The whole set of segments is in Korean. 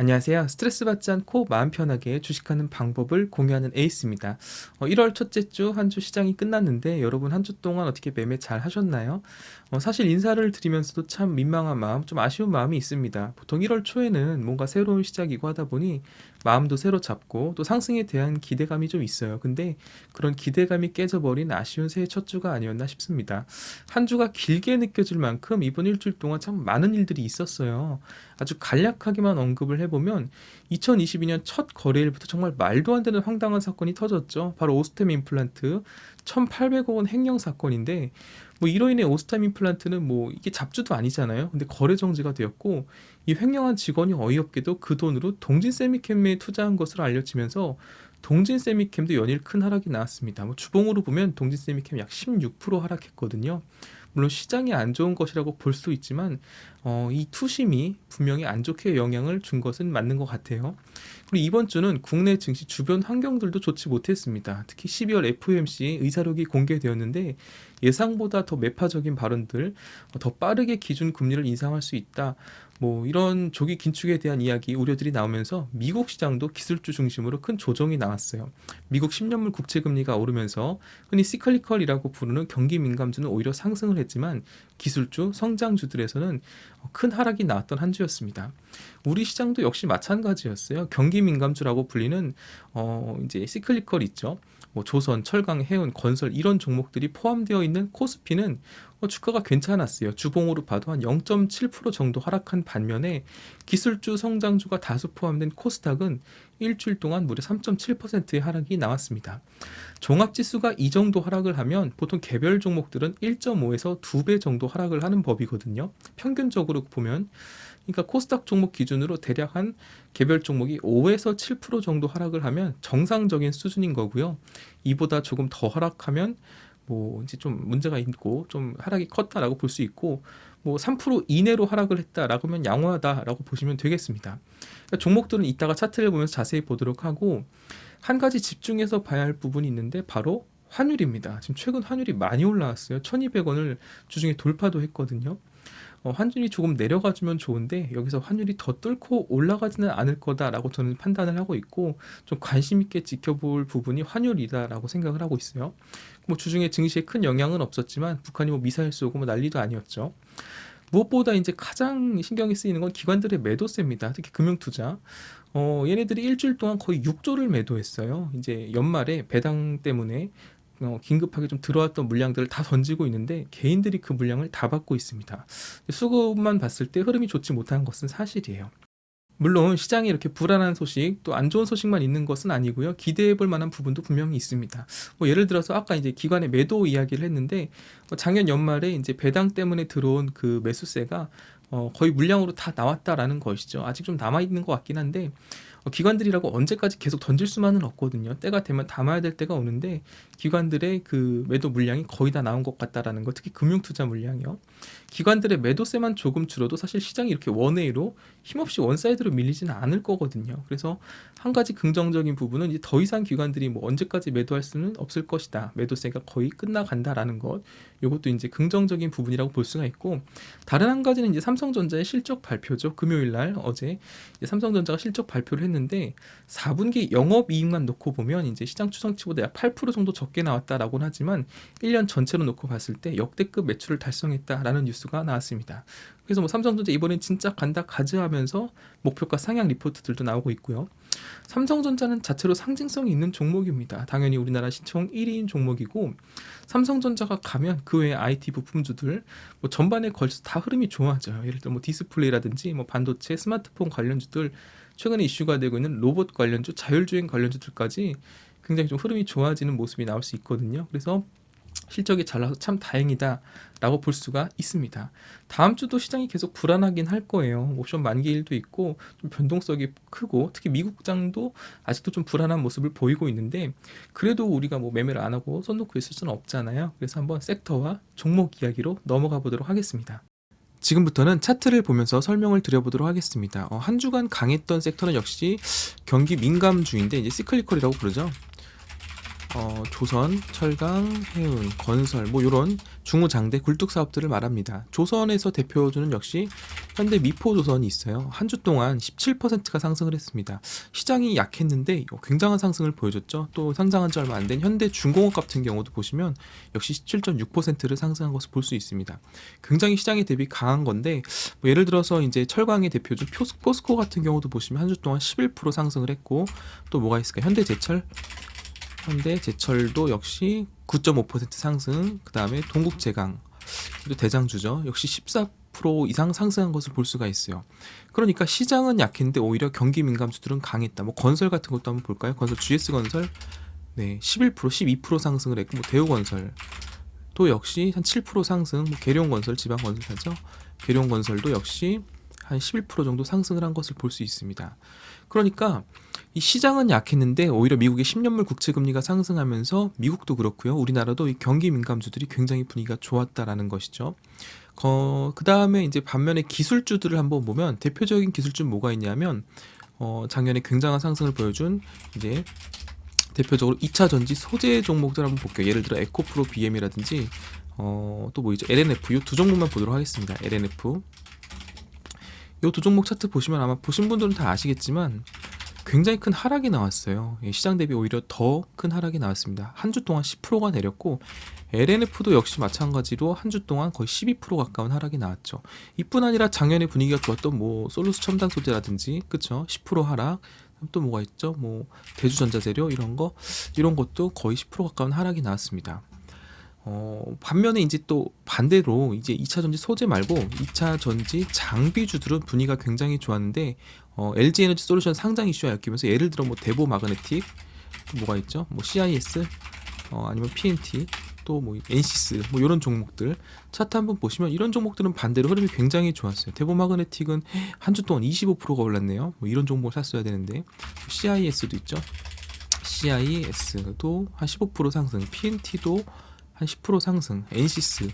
안녕하세요. 스트레스 받지 않고 마음 편하게 주식하는 방법을 공유하는 에이스입니다. 1월 첫째 주 한 주 시장이 끝났는데 여러분 한 주 동안 어떻게 매매 잘 하셨나요? 사실 인사를 드리면서도 참 민망한 마음, 좀 아쉬운 마음이 있습니다. 보통 1월 초에는 뭔가 새로운 시작이고 하다 보니 마음도 새로 잡고 또 상승에 대한 기대감이 좀 있어요. 근데 그런 기대감이 깨져버린 아쉬운 새해 첫 주가 아니었나 싶습니다. 한 주가 길게 느껴질 만큼 이번 일주일 동안 참 많은 일들이 있었어요. 아주 간략하게만 언급을 해보면 2022년 첫 거래일부터 정말 말도 안 되는 황당한 사건이 터졌죠. 바로 오스템 임플란트 1,800억 원 횡령 사건인데 뭐 이로 인해 오스템 임플란트는 뭐 이게 잡주도 아니잖아요. 근데 거래 정지가 되었고 이 횡령한 직원이 어이없게도 그 돈으로 동진 세미캠에 투자한 것으로 알려지면서 동진 세미캠도 연일 큰 하락이 나왔습니다. 뭐 주봉으로 보면 동진 세미캠 약 16% 하락했거든요. 물론 시장이 안 좋은 것이라고 볼 수도 있지만 이 투심이 분명히 안 좋게 영향을 준 것은 맞는 것 같아요. 그리고 이번 주는 국내 증시 주변 환경들도 좋지 못했습니다. 특히 12월 FOMC 의사록이 공개되었는데 예상보다 더 매파적인 발언들, 더 빠르게 기준 금리를 인상할 수 있다. 뭐 이런 조기 긴축에 대한 이야기 우려들이 나오면서 미국 시장도 기술주 중심으로 큰 조정이 나왔어요. 미국 10년물 국채 금리가 오르면서 흔히 시클리컬이라고 부르는 경기 민감주는 오히려 상승을 했지만 기술주, 성장주들에서는 큰 하락이 나왔던 한 주였습니다. 우리 시장도 역시 마찬가지였어요. 경기 민감주라고 불리는 이제 시클리컬 있죠. 뭐 조선, 철강, 해운, 건설 이런 종목들이 포함되어 있는 코스피는 주가가 괜찮았어요. 주봉으로 봐도 한 0.7% 정도 하락한 반면에 기술주, 성장주가 다수 포함된 코스닥은 일주일 동안 무려 3.7%의 하락이 나왔습니다. 종합지수가 이 정도 하락을 하면 보통 개별 종목들은 1.5에서 2배 정도 하락을 하는 법이거든요. 평균적으로 보면 그러니까 코스닥 종목 기준으로 대략 한 개별 종목이 5에서 7% 정도 하락을 하면 정상적인 수준인 거고요. 이보다 조금 더 하락하면 뭐 이제 좀 문제가 있고 좀 하락이 컸다라고 볼 수 있고 뭐 3% 이내로 하락을 했다라고 하면 양호하다라고 보시면 되겠습니다. 그러니까 종목들은 이따가 차트를 보면서 자세히 보도록 하고 한 가지 집중해서 봐야 할 부분이 있는데 바로 환율입니다. 지금 최근 환율이 많이 올라왔어요. 1,200원을 주중에 돌파도 했거든요. 환율이 조금 내려가주면 좋은데 여기서 환율이 더 뚫고 올라가지는 않을 거다라고 저는 판단을 하고 있고 좀 관심 있게 지켜볼 부분이 환율이다라고 생각을 하고 있어요. 뭐 주중에 증시에 큰 영향은 없었지만 북한이 뭐 미사일 쏘고 뭐 난리도 아니었죠. 무엇보다 이제 가장 신경이 쓰이는 건 기관들의 매도세입니다. 특히 금융투자. 얘네들이 일주일 동안 거의 6조를 매도했어요. 이제 연말에 배당 때문에 긴급하게 좀 들어왔던 물량들을 다 던지고 있는데 개인들이 그 물량을 다 받고 있습니다. 수급만 봤을 때 흐름이 좋지 못한 것은 사실이에요. 물론 시장에 이렇게 불안한 소식 또 안 좋은 소식만 있는 것은 아니고요. 기대해 볼 만한 부분도 분명히 있습니다. 뭐 예를 들어서 아까 이제 기관의 매도 이야기를 했는데 작년 연말에 이제 배당 때문에 들어온 그 매수세가 거의 물량으로 다 나왔다라는 것이죠. 아직 좀 남아 있는 것 같긴 한데 기관들이라고 언제까지 계속 던질 수만은 없거든요. 때가 되면 담아야 될 때가 오는데 기관들의 그 매도 물량이 거의 다 나온 것 같다라는 거, 특히 금융투자 물량이요. 기관들의 매도세만 조금 줄어도 사실 시장이 이렇게 원웨이로 힘없이 원사이드로 밀리지는 않을 거거든요. 그래서 한 가지 긍정적인 부분은 이제 더 이상 기관들이 뭐 언제까지 매도할 수는 없을 것이다. 매도세가 거의 끝나간다라는 것. 이것도 이제 긍정적인 부분이라고 볼 수가 있고, 다른 한 가지는 이제 삼성전자의 실적 발표죠. 금요일 날 어제 이제 삼성전자가 실적 발표를 했는데 4분기 영업이익만 놓고 보면 이제 시장 추정치보다 약 8% 정도 적게 나왔다라고는 하지만 1년 전체로 놓고 봤을 때 역대급 매출을 달성했다라는 뉴스가 나왔습니다. 그래서 뭐 삼성전자 이번엔 진짜 간다 가즈하면서 목표가 상향 리포트들도 나오고 있고요. 삼성전자는 자체로 상징성이 있는 종목입니다. 당연히 우리나라 시총 1위인 종목이고 삼성전자가 가면 그 외에 IT 부품주들 뭐 전반에 걸쳐서 다 흐름이 좋아져요. 예를 들어 뭐 디스플레이라든지 뭐 반도체, 스마트폰 관련주들, 최근에 이슈가 되고 있는 로봇 관련주, 자율주행 관련주들까지 굉장히 좀 흐름이 좋아지는 모습이 나올 수 있거든요. 그래서 실적이 잘 나와서 참 다행이다라고 볼 수가 있습니다. 다음 주도 시장이 계속 불안하긴 할 거예요. 옵션 만기일도 있고 좀 변동성이 크고 특히 미국장도 아직도 좀 불안한 모습을 보이고 있는데 그래도 우리가 뭐 매매를 안 하고 손 놓고 있을 수는 없잖아요. 그래서 한번 섹터와 종목 이야기로 넘어가 보도록 하겠습니다. 지금부터는 차트를 보면서 설명을 드려보도록 하겠습니다. 한 주간 강했던 섹터는 역시 경기 민감주인데 이제 시클리컬이라고 부르죠. 조선, 철강, 해운, 건설 뭐 이런 중후장대 굴뚝 사업들을 말합니다. 조선에서 대표주는 역시 현대미포조선이 있어요. 한 주 동안 17%가 상승을 했습니다. 시장이 약했는데 굉장한 상승을 보여줬죠. 또 상장한 지 얼마 안 된 현대중공업 같은 경우도 보시면 역시 17.6%를 상승한 것을 볼 수 있습니다. 굉장히 시장에 대비 강한 건데 뭐 예를 들어서 이제 철강의 대표주 포스코 같은 경우도 보시면 한 주 동안 11% 상승을 했고, 또 뭐가 있을까? 현대제철도 역시 9.5% 상승, 그 다음에 동국제강, 또 대장주죠. 역시 14% 이상 상승한 것을 볼 수가 있어요. 그러니까 시장은 약했는데 오히려 경기 민감주들은 강했다. 뭐 건설 같은 것도 한번 볼까요? 건설 GS건설 11%, 12% 상승을 했고, 뭐 대우건설 또 역시 한 7% 상승, 뭐 계룡건설 지방건설사죠. 계룡건설도 역시 한 11% 정도 상승을 한 것을 볼 수 있습니다. 그러니까 이 시장은 약했는데 오히려 미국의 10년물 국채금리가 상승하면서 미국도 그렇고요. 우리나라도 이 경기 민감주들이 굉장히 분위기가 좋았다라는 것이죠. 그 다음에 이제 반면에 기술주들을 한번 보면 대표적인 기술주는 뭐가 있냐면 작년에 굉장한 상승을 보여준 이제 대표적으로 2차 전지 소재 종목들 한번 볼게요. 예를 들어 에코프로 BM이라든지 또 뭐 있죠? LNF 이 두 종목만 보도록 하겠습니다. LNF 이 두 종목 차트 보시면 아마 보신 분들은 다 아시겠지만 굉장히 큰 하락이 나왔어요. 시장 대비 오히려 더 큰 하락이 나왔습니다. 한 주 동안 10%가 내렸고, LNF도 역시 마찬가지로 한 주 동안 거의 12% 가까운 하락이 나왔죠. 이뿐 아니라 작년에 분위기가 좋았던 뭐 솔루스 첨단 소재라든지, 그쵸? 10% 하락. 또 뭐가 있죠? 뭐 대주전자재료 이런 것도 거의 10% 가까운 하락이 나왔습니다. 반면에 이제 또 반대로 이제 2차 전지 소재 말고 2차 전지 장비주들은 분위기가 굉장히 좋았는데 LG 에너지 솔루션 상장 이슈와 엮이면서 예를 들어 뭐 대보 마그네틱, 또 뭐가 있죠? 뭐 CIS, 아니면 PNT, 또 뭐 NCS 뭐 이런 종목들 차트 한번 보시면 이런 종목들은 반대로 흐름이 굉장히 좋았어요. 대보 마그네틱은 한 주 동안 25%가 올랐네요. 뭐 이런 종목을 샀어야 되는데, CIS도 있죠. CIS도 한 15% 상승, PNT도 한 10% 상승, NCS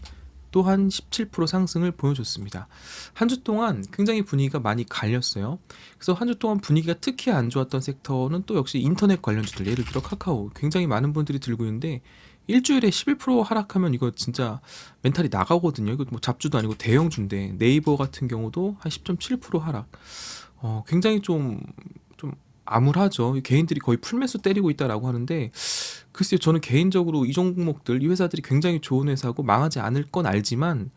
또한 17% 상승을 보여줬습니다. 한 주 동안 굉장히 분위기가 많이 갈렸어요. 그래서 한 주 동안 분위기가 특히 안 좋았던 섹터는 또 역시 인터넷 관련주들, 예를 들어 카카오 굉장히 많은 분들이 들고 있는데 일주일에 11% 하락하면 이거 진짜 멘탈이 나가거든요. 이거 뭐 잡주도 아니고 대형주인데, 네이버 같은 경우도 한 10.7% 하락. 굉장히 좀 암울하죠. 개인들이 거의 풀매수 때리고 있다라고 하는데, 글쎄요, 저는 개인적으로 이 종목들, 이 회사들이 굉장히 좋은 회사고 망하지 않을 건 알지만,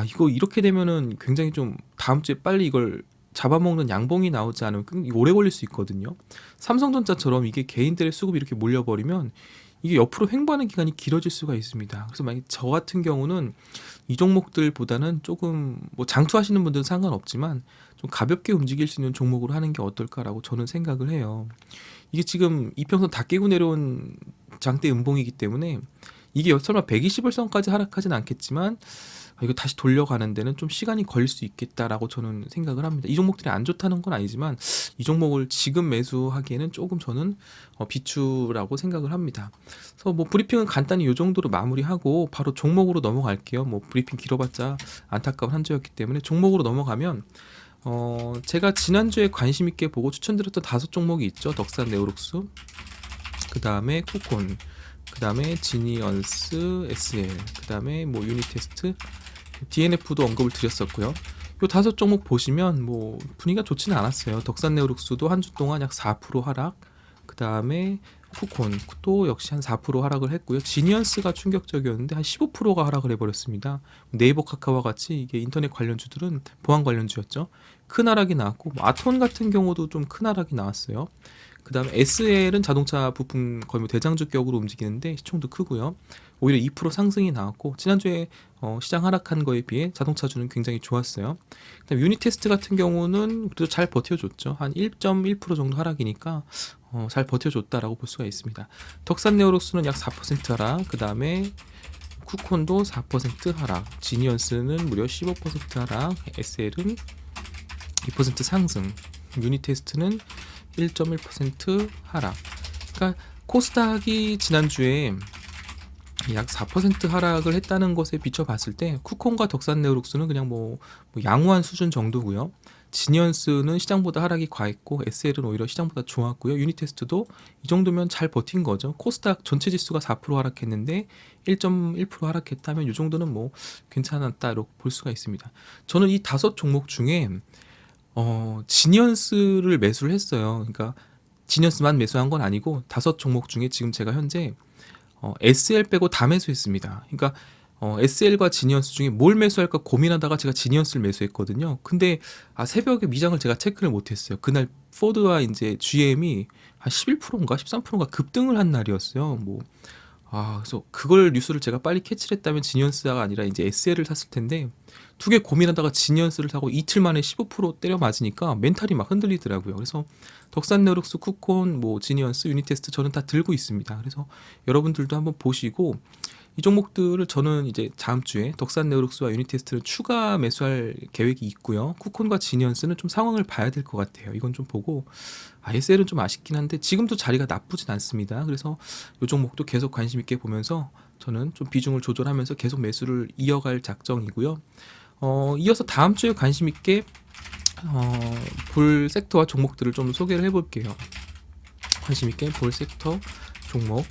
이거 이렇게 되면은 굉장히 좀 다음 주에 빨리 이걸 잡아먹는 양봉이 나오지 않으면 오래 걸릴 수 있거든요. 삼성전자처럼 이게 개인들의 수급이 이렇게 몰려버리면 이게 옆으로 횡보하는 기간이 길어질 수가 있습니다. 그래서 만약 저 같은 경우는 이 종목들보다는 조금 뭐 장투하시는 분들은 상관없지만 좀 가볍게 움직일 수 있는 종목으로 하는 게 어떨까라고 저는 생각을 해요. 이게 지금 이평선 다 깨고 내려온 장대 음봉이기 때문에 이게 설마 120일선까지 하락하진 않겠지만 이거 다시 돌려가는 데는 좀 시간이 걸릴 수 있겠다라고 저는 생각을 합니다. 이 종목들이 안 좋다는 건 아니지만 이 종목을 지금 매수하기에는 조금 저는 비추라고 생각을 합니다. 그래서 뭐 브리핑은 간단히 이 정도로 마무리하고 바로 종목으로 넘어갈게요. 뭐 브리핑 길어봤자 안타까운 한 주였기 때문에 종목으로 넘어가면 제가 지난주에 관심 있게 보고 추천드렸던 5종목이 있죠. 덕산 네오룩스, 그 다음에 코콘, 그 다음에 지니언스, SL, 그 다음에 뭐 유니테스트, DNF도 언급을 드렸었고요. 요 5종목 보시면 뭐 분위기가 좋지는 않았어요. 덕산 네오룩스도 한 주 동안 약 4% 하락, 그 다음에 코콘도 역시 한 4% 하락을 했고요. 지니언스가 충격적이었는데 한 15%가 하락을 해버렸습니다. 네이버, 카카오와 같이 이게 인터넷 관련주들은 보안 관련주였죠. 큰 하락이 나왔고, 뭐 아톤 같은 경우도 좀 큰 하락이 나왔어요. 그 다음에 SL은 자동차 부품 거의 뭐 대장주격으로 움직이는데 시총도 크고요. 오히려 2% 상승이 나왔고, 지난주에 시장 하락한 거에 비해 자동차주는 굉장히 좋았어요. 그다음에 유니테스트 같은 경우는 그래도 잘 버텨줬죠. 한 1.1% 정도 하락이니까 잘 버텨줬다라고 볼 수가 있습니다. 덕산 네오룩스는 약 4% 하락, 그 다음에 쿠콘도 4% 하락, 지니언스는 무려 15% 하락, SL은 2% 상승, 유니테스트는 1.1% 하락. 그러니까 코스닥이 지난주에 약 4% 하락을 했다는 것에 비춰봤을 때 쿠콘과 덕산 네오룩스는 그냥 뭐 양호한 수준 정도고요. 지니언스는 시장보다 하락이 과했고 SL은 오히려 시장보다 좋았고요. 유니테스트도 이 정도면 잘 버틴 거죠. 코스닥 전체 지수가 4% 하락했는데 1.1% 하락했다면 이 정도는 뭐 괜찮았다고 볼 수가 있습니다. 저는 이 5종목 중에 지니언스를 매수를 했어요. 그러니까 지니언스만 매수한 건 아니고 5종목 중에 지금 제가 현재 SL 빼고 다 매수했습니다. 그러니까 SL과 지니언스 중에 뭘 매수할까 고민하다가 제가 지니언스를 매수했거든요. 근데 새벽에 미장을 제가 체크를 못했어요. 그날 포드와 이제 GM이 한 11%인가 13%인가 급등을 한 날이었어요. 그래서 그걸 뉴스를 제가 빨리 캐치를 했다면 지니언스가 아니라 이제 SL을 샀을 텐데 두 개 고민하다가 지니언스를 사고 이틀 만에 15% 때려 맞으니까 멘탈이 막 흔들리더라고요. 그래서 덕산네오룩스, 쿠콘, 지니언스, 유니테스트 저는 다 들고 있습니다. 그래서 여러분들도 한번 보시고 이 종목들을 저는 이제 다음 주에 덕산네오룩스와 유니테스트를 추가 매수할 계획이 있고요. 쿠콘과 지니언스는 좀 상황을 봐야 될 것 같아요. 이건 좀 보고 SL은 좀 아쉽긴 한데 지금도 자리가 나쁘진 않습니다. 그래서 이 종목도 계속 관심 있게 보면서 저는 좀 비중을 조절하면서 계속 매수를 이어갈 작정이고요. 이어서 다음 주에 관심 있게 볼 섹터와 종목들을 좀 소개를 해볼게요. 관심 있게 볼 섹터 종목.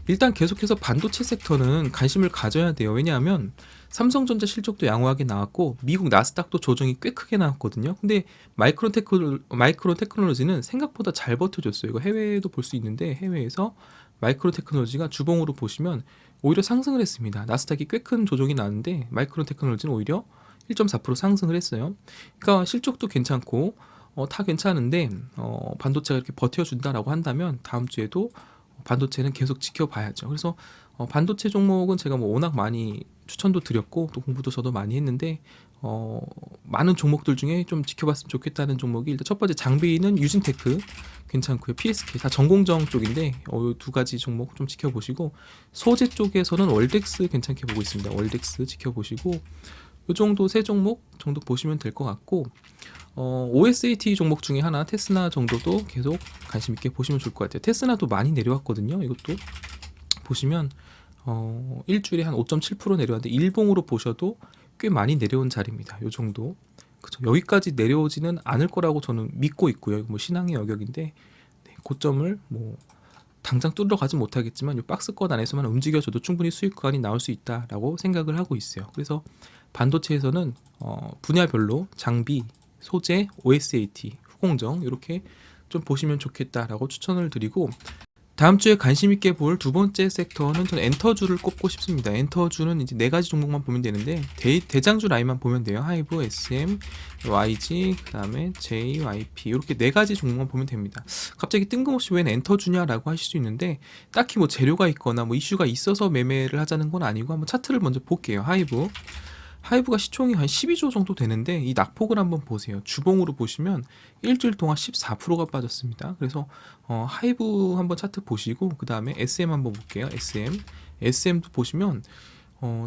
일단 계속해서 반도체 섹터는 관심을 가져야 돼요. 왜냐하면 삼성전자 실적도 양호하게 나왔고 미국 나스닥도 조정이 꽤 크게 나왔거든요. 근데 마이크론 테크놀로지는 생각보다 잘 버텨줬어요. 이거 해외에도 볼 수 있는데 해외에서 마이크론 테크놀로지가 주봉으로 보시면 오히려 상승을 했습니다. 나스닥이 꽤 큰 조정이 나는데 마이크론 테크놀로지는 오히려 1.4% 상승을 했어요. 그러니까 실적도 괜찮고 다 괜찮은데 반도체가 이렇게 버텨준다라고 한다면 다음 주에도 반도체는 계속 지켜봐야죠. 그래서 반도체 종목은 제가 워낙 많이 추천도 드렸고 또 공부도 저도 많이 했는데 많은 종목들 중에 좀 지켜봤으면 좋겠다는 종목이 일단 첫 번째 장비는 유진테크 괜찮고요. PSK 다 전공정 쪽인데 이 두 가지 종목 좀 지켜보시고 소재 쪽에서는 월덱스 괜찮게 보고 있습니다. 월덱스 지켜보시고 이 정도 세 종목 정도 보시면 될 것 같고 OSAT 종목 중에 하나 테스나 정도도 계속 관심 있게 보시면 좋을 것 같아요. 테스나도 많이 내려왔거든요. 이것도 보시면 일주일에 한 5.7% 내려왔는데 일봉으로 보셔도 꽤 많이 내려온 자리입니다. 이 정도. 그쵸? 여기까지 내려오지는 않을 거라고 저는 믿고 있고요. 신앙의 영역인데 고점을 당장 뚫으러 가지 못하겠지만 이 박스권 안에서만 움직여줘도 충분히 수익 구간이 나올 수 있다라고 생각을 하고 있어요. 그래서 반도체에서는 분야별로 장비, 소재, OSAT, 후공정 이렇게 좀 보시면 좋겠다라고 추천을 드리고 다음 주에 관심 있게 볼 두 번째 섹터는 저는 엔터주를 꼽고 싶습니다. 엔터주는 이제 네 가지 종목만 보면 되는데 대장주 라인만 보면 돼요. 하이브, SM, YG, 그다음에 JYP 이렇게 네 가지 종목만 보면 됩니다. 갑자기 뜬금없이 웬 엔터주냐라고 하실 수 있는데 딱히 재료가 있거나 이슈가 있어서 매매를 하자는 건 아니고 한번 차트를 먼저 볼게요. 하이브가 시총이 한 12조 정도 되는데 이 낙폭을 한번 보세요. 주봉으로 보시면 일주일 동안 14%가 빠졌습니다. 그래서 하이브 한번 차트 보시고 그 다음에 SM 한번 볼게요. SM도 보시면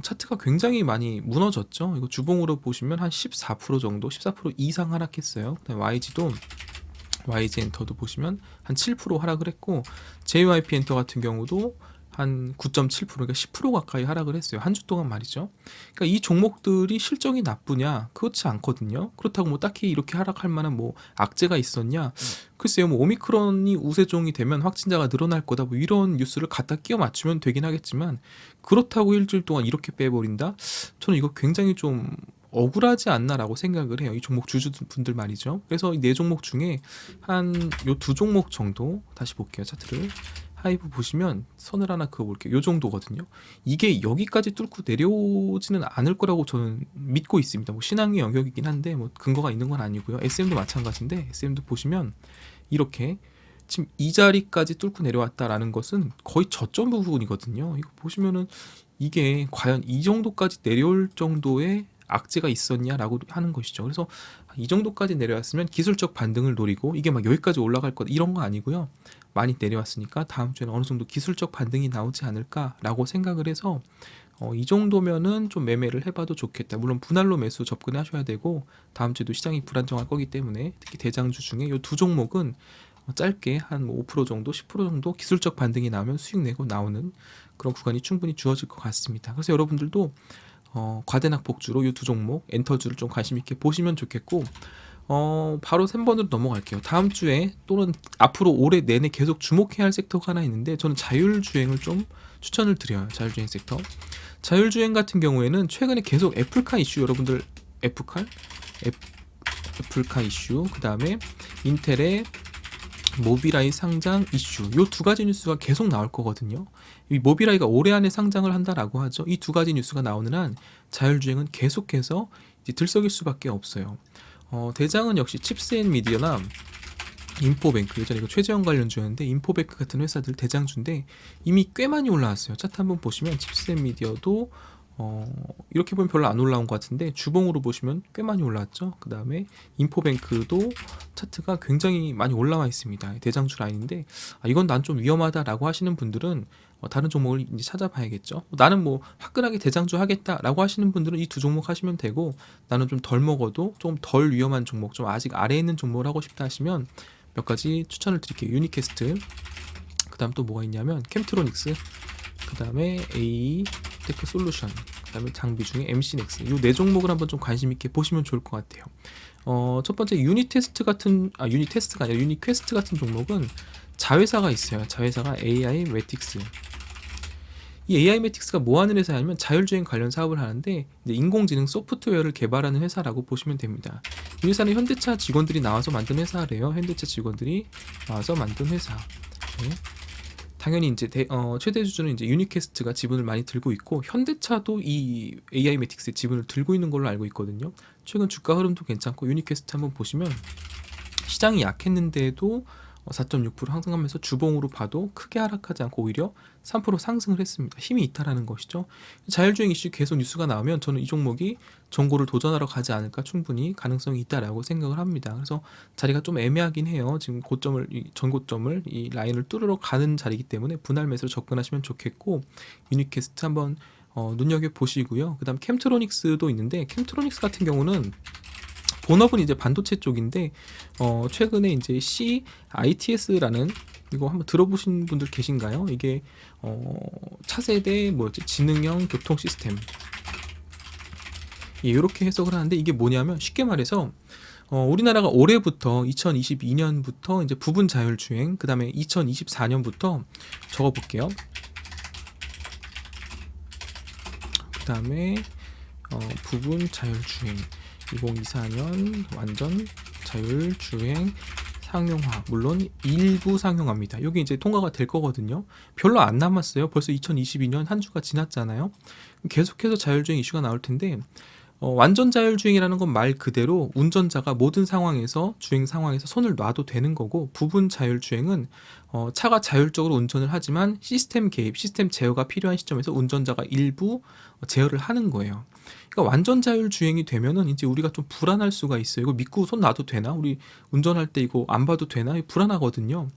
차트가 굉장히 많이 무너졌죠. 이거 주봉으로 보시면 한 14% 정도, 14% 이상 하락했어요. 그다음에 YG 엔터도 보시면 한 7% 하락을 했고 JYP 엔터 같은 경우도 한 9.7% 그러니까 10% 가까이 하락을 했어요. 한 주 동안 말이죠. 그러니까 이 종목들이 실적이 나쁘냐? 그렇지 않거든요. 그렇다고 딱히 이렇게 하락할 만한 악재가 있었냐? 글쎄요. 오미크론이 우세종이 되면 확진자가 늘어날 거다 이런 뉴스를 갖다 끼워 맞추면 되긴 하겠지만 그렇다고 일주일 동안 이렇게 빼버린다? 저는 이거 굉장히 좀 억울하지 않나라고 생각을 해요. 이 종목 주주분들 말이죠. 그래서 이 네 종목 중에 한 요 두 종목 정도 다시 볼게요. 차트를. 하이브 보시면 선을 하나 그어볼게요. 요 정도거든요. 이게 여기까지 뚫고 내려오지는 않을 거라고 저는 믿고 있습니다. 신앙의 영역이긴 한데 근거가 있는 건 아니고요. SM도 마찬가지인데 SM도 보시면 이렇게 지금 이 자리까지 뚫고 내려왔다라는 것은 거의 저점 부분이거든요. 이거 보시면은 이게 과연 이 정도까지 내려올 정도의 악재가 있었냐라고 하는 것이죠. 그래서 이 정도까지 내려왔으면 기술적 반등을 노리고 이게 여기까지 올라갈 것 이런 거 아니고요. 많이 내려왔으니까 다음 주에는 어느 정도 기술적 반등이 나오지 않을까라고 생각을 해서 이 정도면은 좀 매매를 해봐도 좋겠다. 물론 분할로 매수 접근하셔야 되고 다음 주에도 시장이 불안정할 거기 때문에 특히 대장주 중에 이 두 종목은 짧게 한 5% 정도, 10% 정도 기술적 반등이 나오면 수익 내고 나오는 그런 구간이 충분히 주어질 것 같습니다. 그래서 여러분들도 과대낙 복주로 이 두 종목 엔터주를 좀 관심 있게 보시면 좋겠고 바로 3번으로 넘어갈게요. 다음 주에 또는 앞으로 올해 내내 계속 주목해야 할 섹터가 하나 있는데 저는 자율주행을 좀 추천을 드려요. 자율주행 섹터. 자율주행 같은 경우에는 최근에 계속 애플카 이슈 여러분들 애플카? 애플카 이슈 그 다음에 인텔의 모빌아이 상장 이슈 요 두 가지 뉴스가 계속 나올 거거든요. 이 모빌아이가 올해 안에 상장을 한다라고 하죠. 이 두 가지 뉴스가 나오는 한 자율주행은 계속해서 이제 들썩일 수밖에 없어요. 대장은 역시 칩스앤미디어나 인포뱅크 예전에 이거 최재형 관련주였는데 인포뱅크 같은 회사들 대장주인데 이미 꽤 많이 올라왔어요. 차트 한번 보시면 칩스앤미디어도 이렇게 보면 별로 안 올라온 것 같은데 주봉으로 보시면 꽤 많이 올라왔죠. 그 다음에 인포뱅크도 차트가 굉장히 많이 올라와 있습니다. 대장주 라인인데 이건 난 좀 위험하다라고 하시는 분들은 다른 종목을 이제 찾아봐야겠죠. 나는 뭐 화끈하게 대장주 하겠다라고 하시는 분들은 이 두 종목 하시면 되고 나는 좀 덜 먹어도 좀 덜 위험한 종목 좀 아직 아래에 있는 종목을 하고 싶다 하시면 몇 가지 추천을 드릴게요. 유니캐스트 그 다음 또 뭐가 있냐면 캠트로닉스 그 다음에 A테크 솔루션 그 다음에 장비 중에 MC넥스 이 네 종목을 한번 좀 관심 있게 보시면 좋을 것 같아요. 첫 번째 유니테스트가 아니라 유니퀘스트 같은 종목은 자회사가 있어요. 자회사가 AI 매틱스. 이 AI 매틱스가 뭐 하는 회사냐면 자율주행 관련 사업을 하는데 이제 인공지능 소프트웨어를 개발하는 회사라고 보시면 됩니다. 이 회사는 현대차 직원들이 나와서 만든 회사래요. 현대차 직원들이 나와서 만든 회사. 네. 당연히 이제 최대 주주는 이제 유니캐스트가 지분을 많이 들고 있고 현대차도 이 AI 매틱스의 지분을 들고 있는 걸로 알고 있거든요. 최근 주가 흐름도 괜찮고 유니캐스트 한번 보시면 시장이 약했는데도 4.6% 상승하면서 주봉으로 봐도 크게 하락하지 않고 오히려 3% 상승을 했습니다. 힘이 있다라는 것이죠. 자율주행 이슈 계속 뉴스가 나오면 저는 이 종목이 정고를 도전하러 가지 않을까 충분히 가능성이 있다라고 생각을 합니다. 그래서 자리가 좀 애매하긴 해요. 지금 고점을 전고점을 이 라인을 뚫으러 가는 자리이기 때문에 분할 매수로 접근하시면 좋겠고 유니캐스트 한번 눈여겨 보시고요. 그다음 캠트로닉스도 있는데 캠트로닉스 같은 경우는 본업은 이제 반도체 쪽인데 최근에 이제 CITS라는 이거 한번 들어보신 분들 계신가요? 이게 차세대 뭐였지? 지능형 교통 시스템 이렇게 해석을 하는데 이게 뭐냐면 쉽게 말해서 우리나라가 올해부터 2022년부터 이제 부분 자율주행 그 다음에 2024년부터 적어볼게요. 그 다음에 부분 자율주행 2024년 완전 자율주행 상용화 물론 일부 상용화입니다. 여기 이제 통과가 될 거거든요. 별로 안 남았어요. 벌써 2022년 한 주가 지났잖아요. 계속해서 자율주행 이슈가 나올 텐데 완전 자율주행이라는 건 말 그대로 운전자가 모든 상황에서 주행 상황에서 손을 놔도 되는 거고 부분 자율주행은 차가 자율적으로 운전을 하지만 시스템 개입, 시스템 제어가 필요한 시점에서 운전자가 일부 제어를 하는 거예요. 그러니까 완전 자율주행이 되면은 이제 우리가 좀 불안할 수가 있어요. 이거 믿고 손 놔도 되나? 우리 운전할 때 이거 안 봐도 되나? 불안하거든요.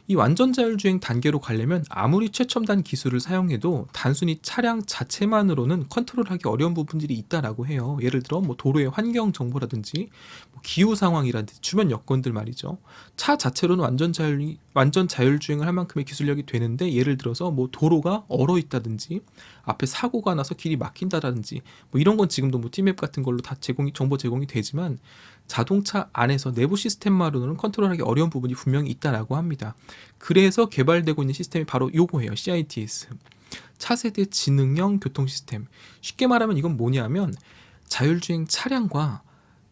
이 완전 자율주행 단계로 가려면 아무리 최첨단 기술을 사용해도 단순히 차량 자체만으로는 컨트롤하기 어려운 부분들이 있다라고 해요. 예를 들어 뭐 도로의 환경 정보라든지 뭐 기후 상황이라든지 주변 여건들 말이죠. 차 자체로는 완전 자율주행을 할 만큼의 기술력이 되는데 예를 들어서 뭐 도로가 얼어 있다든지 앞에 사고가 나서 길이 막힌다든지 뭐 이런 건 지금도 뭐 티맵 같은 걸로 다 정보 제공이 되지만 자동차 안에서 내부 시스템만으로는 컨트롤하기 어려운 부분이 분명히 있다라고 합니다. 그래서 개발되고 있는 시스템이 바로 요거예요. CITS. 차세대 지능형 교통 시스템. 쉽게 말하면 이건 뭐냐면 자율주행 차량과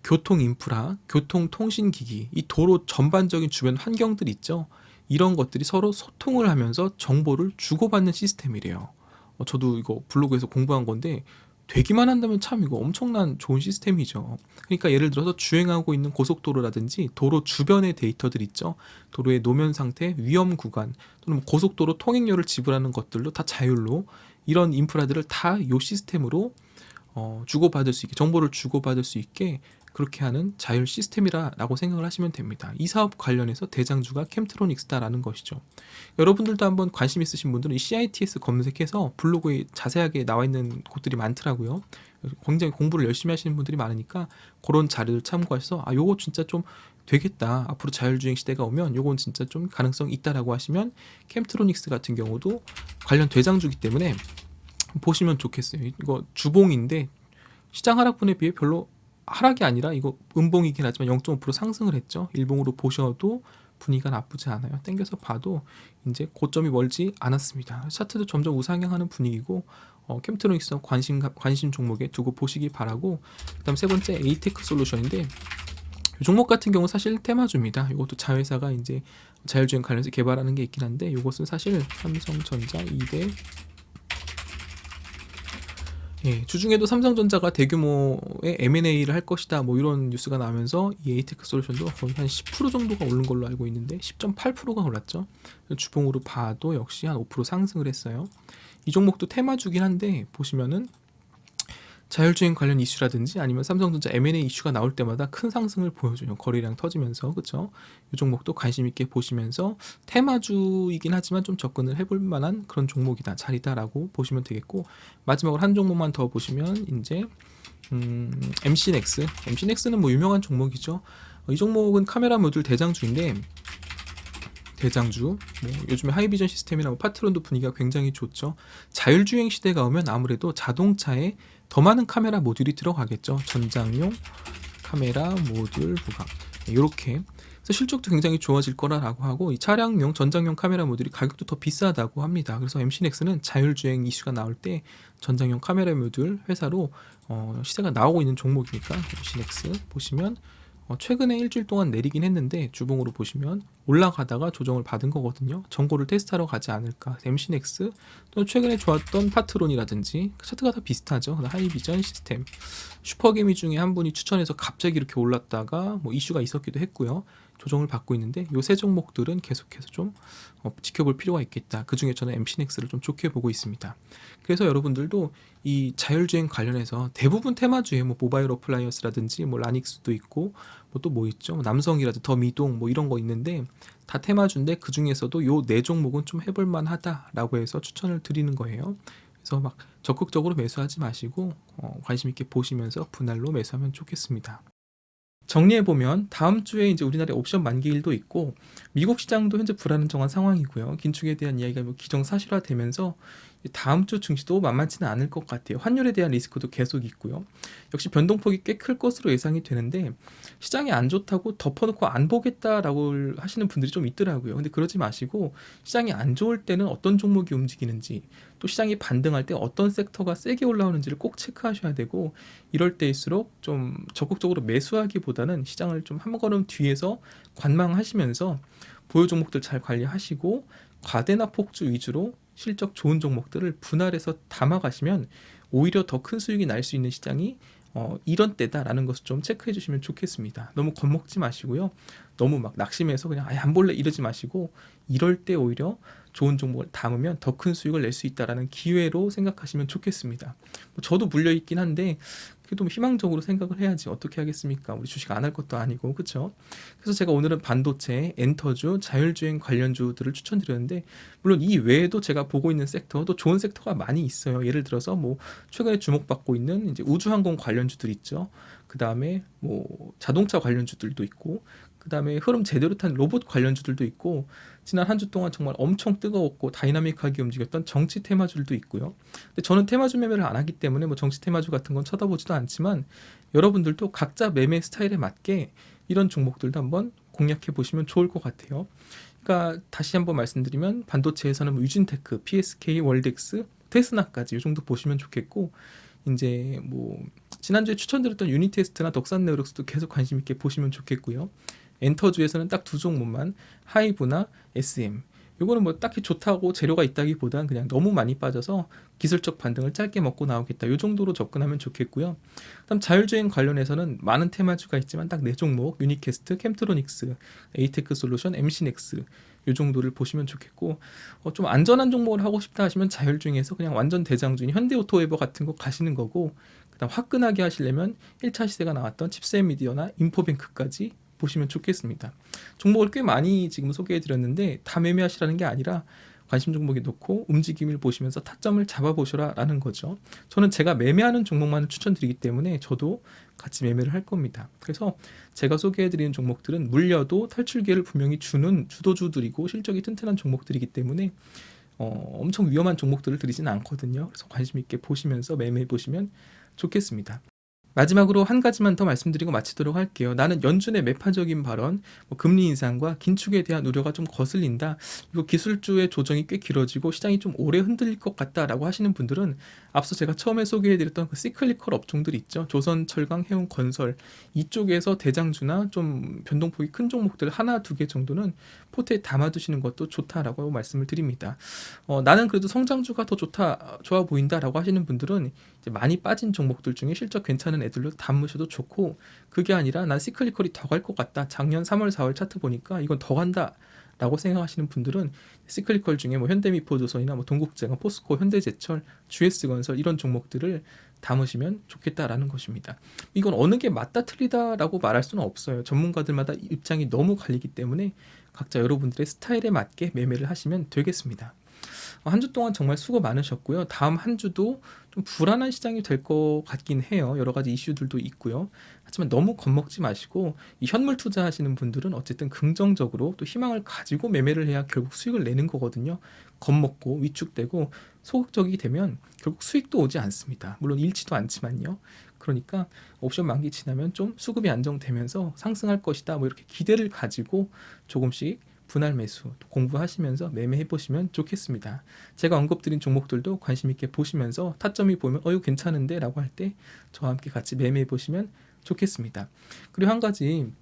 교통 인프라, 교통 통신 기기, 이 도로 전반적인 주변 환경들 있죠. 이런 것들이 서로 소통을 하면서 정보를 주고받는 시스템이래요. 저도 이거 블로그에서 공부한 건데 되기만 한다면 참 이거 엄청난 좋은 시스템이죠. 그러니까 예를 들어서 주행하고 있는 고속도로라든지 도로 주변의 데이터들 있죠. 도로의 노면 상태, 위험 구간 또는 뭐 고속도로 통행료를 지불하는 것들도 다 자율로 이런 인프라들을 다 이 시스템으로 주고받을 수 있게 정보를 주고받을 수 있게 그렇게 하는 자율 시스템이라고 생각을 하시면 됩니다. 이 사업 관련해서 대장주가 캠트로닉스다라는 것이죠. 여러분들도 한번 관심 있으신 분들은 이 CITS 검색해서 블로그에 자세하게 나와 있는 곳들이 많더라고요. 굉장히 공부를 열심히 하시는 분들이 많으니까 그런 자료를 참고하셔서 요거 진짜 좀 되겠다. 앞으로 자율주행 시대가 오면 요건 진짜 좀 가능성이 있다라고 하시면 캠트로닉스 같은 경우도 관련 대장주기 때문에 보시면 좋겠어요. 이거 주봉인데 시장 하락분에 비해 별로 하락이 아니라 이거 음봉이긴 하지만 0.5% 상승을 했죠. 일봉으로 보셔도 분위기가 나쁘지 않아요. 땡겨서 봐도 이제 고점이 멀지 않았습니다. 차트도 점점 우상향하는 분위기고 캠트로닉스 관심 종목에 두고 보시기 바라고, 그다음 세 번째 에이테크 솔루션인데 이 종목 같은 경우 사실 테마주입니다. 이것도 자회사가 이제 자율주행 관련해서 개발하는 게 있긴 한데 이것은 사실 삼성전자 2대 주중에도 삼성전자가 대규모의 M&A를 할 것이다 뭐 이런 뉴스가 나오면서 이 에이테크 솔루션도 거의 한 10% 정도가 오른 걸로 알고 있는데 10.8%가 올랐죠. 주봉으로 봐도 역시 한 5% 상승을 했어요. 이 종목도 테마주긴 한데 보시면은 자율주행 관련 이슈라든지 아니면 삼성전자 M&A 이슈가 나올 때마다 큰 상승을 보여줘요. 거래량 터지면서. 그렇죠? 이 종목도 관심 있게 보시면서 테마주이긴 하지만 좀 접근을 해볼 만한 그런 종목이다, 자리다라고 보시면 되겠고, 마지막으로 한 종목만 더 보시면 이제 MC넥스는 뭐 유명한 종목이죠. 이 종목은 카메라 모듈 대장주인데 뭐 요즘에 하이비전 시스템이나 뭐 파트론도 분위기가 굉장히 좋죠. 자율주행 시대가 오면 아무래도 자동차에 더 많은 카메라 모듈이 들어가겠죠. 전장용 카메라 모듈 부각 이렇게. 그래서 실적도 굉장히 좋아질 거라고 하고, 이 차량용 전장용 카메라 모듈이 가격도 더 비싸다고 합니다. 그래서 MC넥스는 자율주행 이슈가 나올 때 전장용 카메라 모듈 회사로 시세가 나오고 있는 종목이니까 MC넥스 보시면 최근에 일주일 동안 내리긴 했는데 주봉으로 보시면 올라가다가 조정을 받은 거거든요. 정보를 테스트하러 가지 않을까. MC넥스 또 최근에 좋았던 파트론이라든지 차트가 다 비슷하죠. 하이비전 시스템, 슈퍼개미 중에 한 분이 추천해서 갑자기 이렇게 올랐다가 뭐 이슈가 있었기도 했고요. 조정을 받고 있는데 요 세 종목들은 계속해서 좀 지켜볼 필요가 있겠다. 그 중에 저는 MC넥스를 좀 좋게 보고 있습니다. 그래서 여러분들도 이 자율주행 관련해서 대부분 테마주에 뭐 모바일 어플라이언스라든지 뭐 라닉스도 있고 뭐 또 뭐 있죠, 남성이라든지 더 미동 뭐 이런 거 있는데 다 테마주인데 그 중에서도 요 네 종목은 좀 해볼 만하다라고 해서 추천을 드리는 거예요. 그래서 막 적극적으로 매수하지 마시고 관심 있게 보시면서 분할로 매수하면 좋겠습니다. 정리해보면 다음 주에 이제 우리나라에 옵션 만기일도 있고 미국 시장도 현재 불안정한 상황이고요. 긴축에 대한 이야기가 뭐 기정사실화되면서 다음 주 증시도 만만치는 않을 것 같아요. 환율에 대한 리스크도 계속 있고요. 역시 변동폭이 꽤 클 것으로 예상이 되는데 시장이 안 좋다고 덮어놓고 안 보겠다라고 하시는 분들이 좀 있더라고요. 근데 그러지 마시고 시장이 안 좋을 때는 어떤 종목이 움직이는지, 또 시장이 반등할 때 어떤 섹터가 세게 올라오는지를 꼭 체크하셔야 되고, 이럴 때일수록 좀 적극적으로 매수하기보다는 시장을 좀 한 걸음 뒤에서 관망하시면서 보유 종목들 잘 관리하시고 과대나 폭주 위주로 실적 좋은 종목들을 분할해서 담아가시면 오히려 더 큰 수익이 날 수 있는 시장이 이런 때다라는 것을 좀 체크해 주시면 좋겠습니다. 너무 겁먹지 마시고요. 너무 막 낙심해서 그냥 아예 안 볼래 이러지 마시고, 이럴 때 오히려 좋은 종목을 담으면 더 큰 수익을 낼 수 있다라는 기회로 생각하시면 좋겠습니다. 저도 물려 있긴 한데 그래도 희망적으로 생각을 해야지 어떻게 하겠습니까? 우리 주식 안 할 것도 아니고, 그렇죠? 그래서 제가 오늘은 반도체, 엔터주, 자율주행 관련주들을 추천드렸는데 물론 이 외에도 제가 보고 있는 섹터도 좋은 섹터가 많이 있어요. 예를 들어서 뭐 최근에 주목받고 있는 이제 우주항공 관련주들 있죠. 그 다음에 뭐 자동차 관련주들도 있고, 그 다음에 흐름 제대로 탄 로봇 관련주들도 있고, 지난 한 주 동안 정말 엄청 뜨거웠고 다이나믹하게 움직였던 정치 테마주들도 있고요. 근데 저는 테마주 매매를 안 하기 때문에 뭐 정치 테마주 같은 건 쳐다보지도 않지만 여러분들도 각자 매매 스타일에 맞게 이런 종목들도 한번 공략해 보시면 좋을 것 같아요. 그러니까 다시 한번 말씀드리면 반도체에서는 뭐 유진테크, PSK, 월덱스, 테스나까지 이 정도 보시면 좋겠고, 이제 뭐 지난주에 추천드렸던 유니테스트나 덕산네오록스도 계속 관심 있게 보시면 좋겠고요. 엔터주에서는 딱 두 종목만, 하이브나 SM. 요거는 뭐 딱히 좋다고 재료가 있다기보단 그냥 너무 많이 빠져서 기술적 반등을 짧게 먹고 나오겠다, 요 정도로 접근하면 좋겠고요. 그다음 자율주행 관련해서는 많은 테마주가 있지만 딱 네 종목, 유니캐스트, 캠트로닉스, 에이테크 솔루션, MC넥스 요 정도를 보시면 좋겠고, 좀 안전한 종목을 하고 싶다 하시면 자율주행에서 그냥 완전 대장주인 현대오토웨버 같은 거 가시는 거고, 그다음 화끈하게 하시려면 1차 시세가 나왔던 칩셋미디어나 인포뱅크까지 보시면 좋겠습니다. 종목을 꽤 많이 지금 소개해드렸는데 다 매매하시라는 게 아니라 관심 종목에 놓고 움직임을 보시면서 타점을 잡아보셔라 라는 거죠. 저는 제가 매매하는 종목만을 추천드리기 때문에 저도 같이 매매를 할 겁니다. 그래서 제가 소개해드리는 종목들은 물려도 탈출 기회를 분명히 주는 주도주들이고 실적이 튼튼한 종목들이기 때문에 엄청 위험한 종목들을 드리지는 않거든요. 그래서 관심 있게 보시면서 매매해 보시면 좋겠습니다. 마지막으로 한 가지만 더 말씀드리고 마치도록 할게요. 나는 연준의 매파적인 발언, 금리 인상과 긴축에 대한 우려가 좀 거슬린다. 이거 기술주의 조정이 꽤 길어지고 시장이 좀 오래 흔들릴 것 같다라고 하시는 분들은 앞서 제가 처음에 소개해드렸던 그 시클리컬 업종들 있죠. 조선, 철강, 해운, 건설 이쪽에서 대장주나 좀 변동폭이 큰 종목들 하나, 두 개 정도는 포트에 담아두시는 것도 좋다라고 말씀을 드립니다. 나는 그래도 성장주가 더 좋아 보인다라고 하시는 분들은 이제 많이 빠진 종목들 중에 실적 괜찮은 애들로 담으셔도 좋고, 그게 아니라 난 시클리컬이 더 갈 것 같다. 작년 3월, 4월 차트 보니까 이건 더 간다. 라고 생각하시는 분들은 시클리컬 중에 뭐 현대미포조선이나 뭐 동국제강, 포스코, 현대제철, GS건설 이런 종목들을 담으시면 좋겠다라는 것입니다. 이건 어느 게 맞다 틀리다라고 말할 수는 없어요. 전문가들마다 입장이 너무 갈리기 때문에 각자 여러분들의 스타일에 맞게 매매를 하시면 되겠습니다. 한 주 동안 정말 수고 많으셨고요. 다음 한 주도 좀 불안한 시장이 될 것 같긴 해요. 여러 가지 이슈들도 있고요. 하지만 너무 겁먹지 마시고 이 현물 투자하시는 분들은 어쨌든 긍정적으로 또 희망을 가지고 매매를 해야 결국 수익을 내는 거거든요. 겁먹고 위축되고 소극적이 되면 결국 수익도 오지 않습니다. 물론 잃지도 않지만요. 그러니까 옵션 만기 지나면 좀 수급이 안정되면서 상승할 것이다. 뭐 이렇게 기대를 가지고 조금씩 분할 매수 공부하시면서 매매해 보시면 좋겠습니다. 제가 언급드린 종목들도 관심 있게 보시면서 타점이 보면 이거 괜찮은데 라고 할 때 저와 함께 같이 매매해 보시면 좋겠습니다. 그리고 한 가지,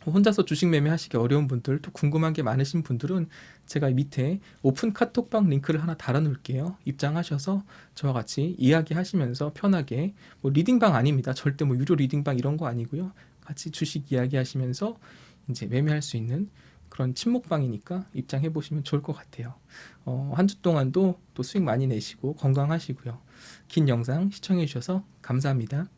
혼자서 주식 매매하시기 어려운 분들, 또 궁금한 게 많으신 분들은 제가 밑에 오픈 카톡방 링크를 하나 달아 놓을게요. 입장하셔서 저와 같이 이야기하시면서 편하게, 뭐 리딩방 아닙니다. 절대 뭐 유료 리딩방 이런 거 아니고요. 같이 주식 이야기하시면서 이제 매매할 수 있는 그런 친목방이니까 입장해 보시면 좋을 것 같아요. 한 주 동안도 또 수익 많이 내시고 건강하시고요. 긴 영상 시청해 주셔서 감사합니다.